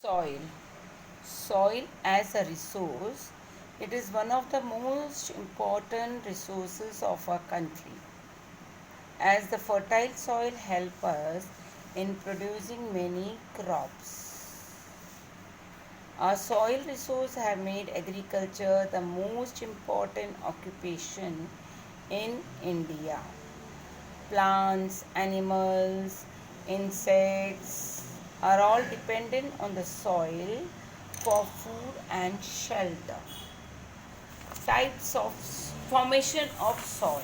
Soil. Soil as a resource, it is one of the most important resources of our country, as the fertile soil help us in producing many crops. Our soil resource have made agriculture the most important occupation in India. Plants, animals, insects are all dependent on the soil for food and shelter. Types of formation of soil.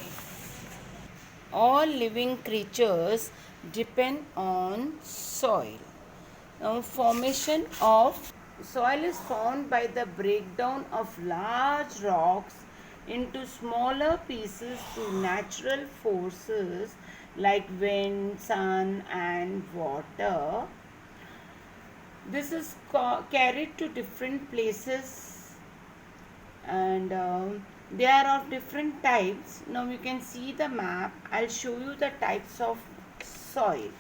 All living creatures depend on soil. Now, formation of soil is formed by the breakdown of large rocks into smaller pieces through natural forces like wind, sun, and water. This is carried to different places, and they are of different types. Now you can see the map. I'll show you the types of soil.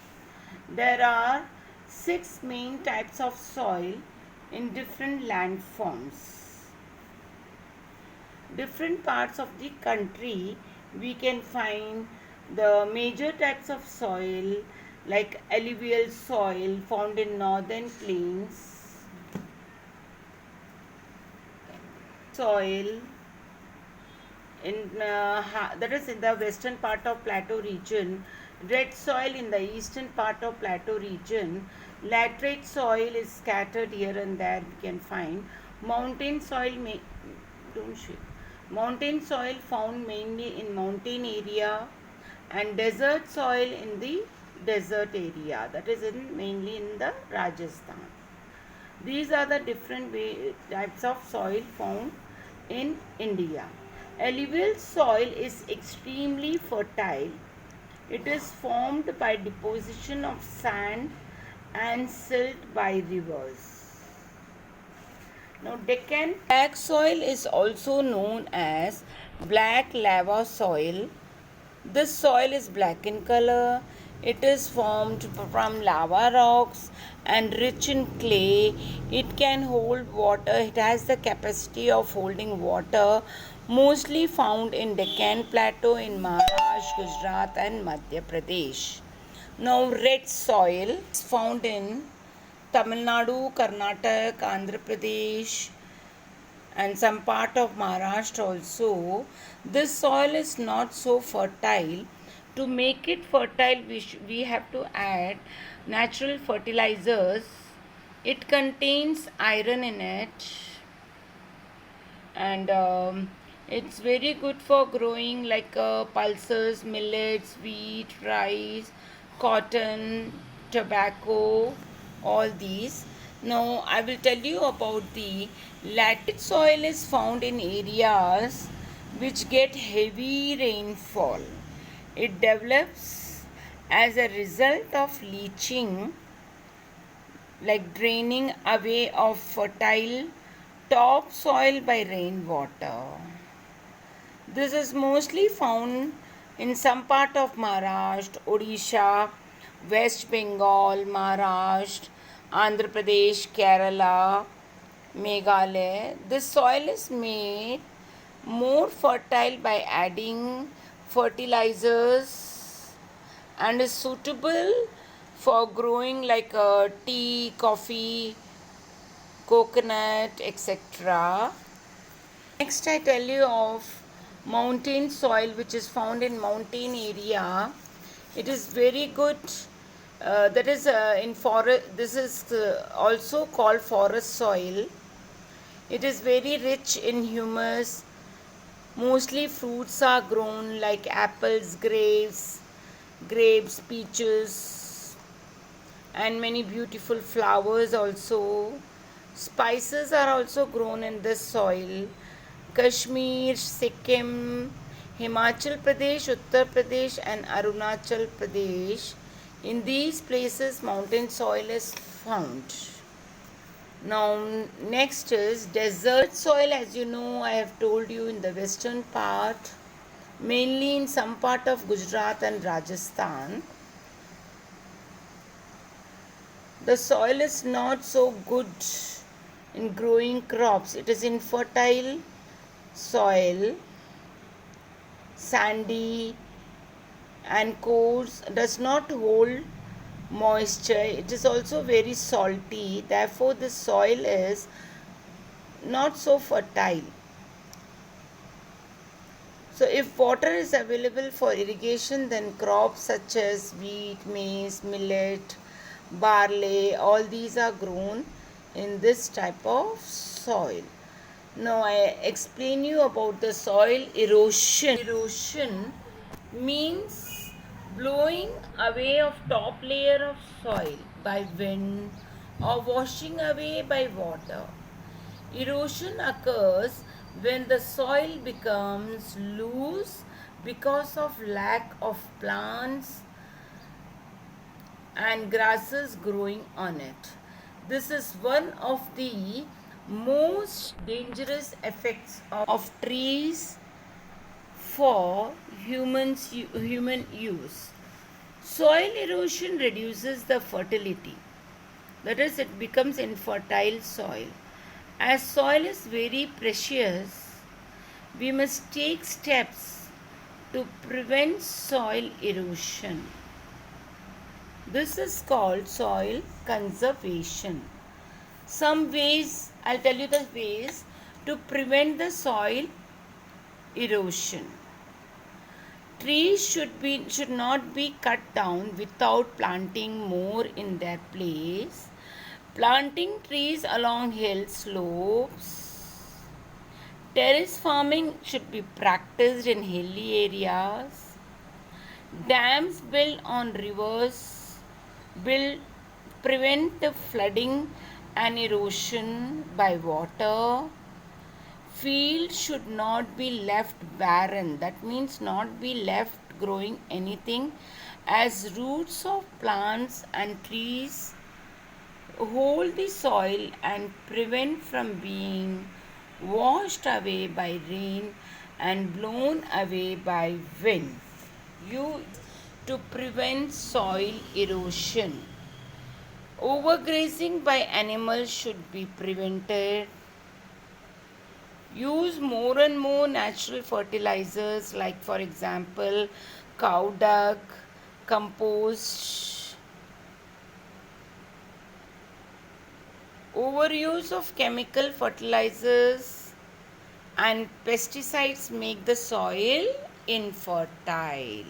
There are 6 main types of soil in different landforms. Different parts of the country we can find the major types of soil like alluvial soil found in northern plains, soil in that is in the western part of plateau region, red soil in the eastern part of plateau region, laterite soil is scattered here and there we can find, mountain soil don't shake. Mountain soil found mainly in mountain area, and desert soil in the desert area, that is mainly in the Rajasthan. These are the different types of soil found in India. Alluvial soil is extremely fertile. It is formed by deposition of sand and silt by rivers. Now, Deccan black soil is also known as black lava soil. This soil is black in color. It is formed from lava rocks and rich in clay. It can hold water. It has the capacity of holding water, mostly found in Deccan Plateau in Maharashtra, Gujarat, and Madhya Pradesh. Now, red soil is found in Tamil Nadu, Karnataka, Andhra Pradesh, and some part of Maharashtra also. This soil is not so fertile. To make it fertile, we have to add natural fertilizers. It contains iron in it, and it's very good for growing like pulses, millets, wheat, rice, cotton, tobacco, all these. Now I will tell you about the laterite soil is found in areas which get heavy rainfall. It develops as a result of leaching, like draining away of fertile topsoil by rainwater. This is mostly found in some part of Maharashtra, Odisha, West Bengal, Maharashtra, Andhra Pradesh, Kerala, Meghalaya. This soil is made more fertile by adding fertilizers and is suitable for growing like tea, coffee, coconut, etc. Next, I tell you of mountain soil, which is found in mountain area. It is very good. That is in forest. This is also called forest soil. It is very rich in humus. Mostly fruits are grown like apples, grapes, peaches, and many beautiful flowers also. Spices are also grown in this soil. Kashmir, Sikkim, Himachal Pradesh, Uttar Pradesh, and Arunachal Pradesh. In these places, mountain soil is found. Now, next is desert soil. As you know, I have told you in the western part, mainly in some part of Gujarat and Rajasthan. the soil is not so good in growing crops. It is infertile soil, sandy and coarse, does not hold moisture. It is also very salty. Therefore, the soil is not so fertile. So, if water is available for irrigation, then crops such as wheat, maize, millet, barley, all these are grown in this type of soil. Now, I explain you about the soil erosion. Erosion means blowing away of top layer of soil by wind or washing away by water. Erosion occurs when the soil becomes loose because of lack of plants and grasses growing on it. This is one of the most dangerous effects of trees for human use. Soil erosion reduces the fertility, that is, it becomes infertile soil. As soil is very precious, we must take steps to prevent soil erosion. This is called soil conservation. Some ways, I'll tell you the ways to prevent the soil erosion. Trees should not be cut down without planting more in their place. Planting trees along hill slopes. Terrace farming should be practiced in hilly areas. Dams built on rivers will prevent the flooding and erosion by water. Fields should not be left barren, that means not be left growing anything, as roots of plants and trees hold the soil and prevent from being washed away by rain and blown away by wind. To prevent soil erosion. Overgrazing by animals should be prevented. Use more and more natural fertilizers, like for example cow dung, compost. Overuse of chemical fertilizers and pesticides make the soil infertile.